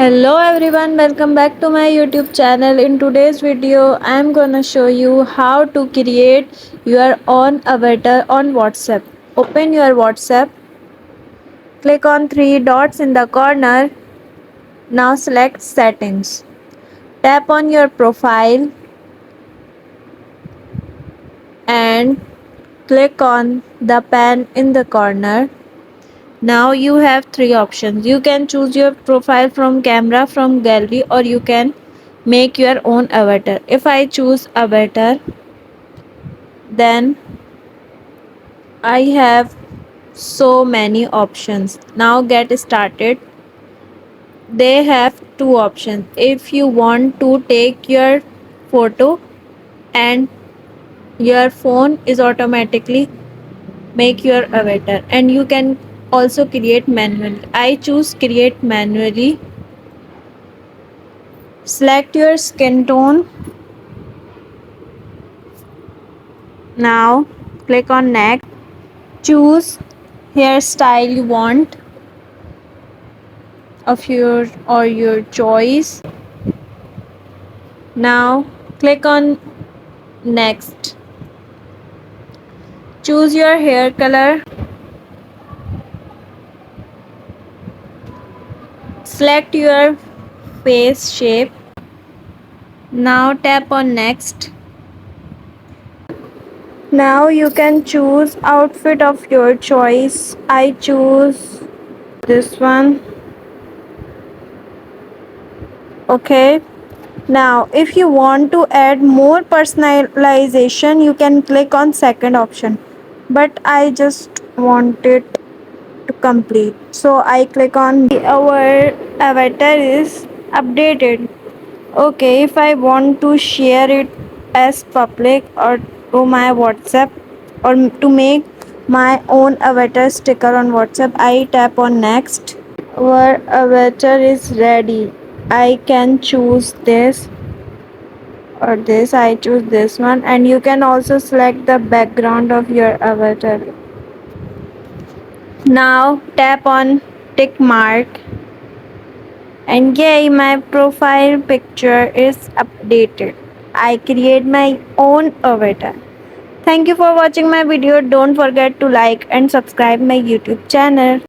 Hello everyone, welcome back to my YouTube channel. In today's video, I am gonna show you how to create your own avatar on WhatsApp. Open your WhatsApp, click on three dots in the corner. Now select settings. Tap on your profile and click on the pen in the corner. Now you have three options. You can choose your profile from camera, from gallery, or you can make your own avatar. If I choose avatar, then I have so many options. Now get started. They have two options. If you want to take your photo and your phone is automatically make your avatar, and you can also create manually. I choose create manually. Select your skin tone. Now click on next. Choose hairstyle you want of your choice. Now click on next. Choose your hair color. Select your face shape. Now tap on next. Now you can choose outfit of your choice. I choose this one. Okay. Now if you want to add more personalization, you can click on second option. But I just want it to complete. So I click on our avatar is updated. Okay, if I want to share it as public or to my WhatsApp or to make my own avatar sticker on WhatsApp, I tap on next. Our avatar is ready. I can choose this or this. I choose this one, and you can also select the background of your avatar. Now tap on tick mark, and yay, my profile picture is updated. I create my own avatar. Thank you for watching my video. Don't forget to like and subscribe my YouTube channel.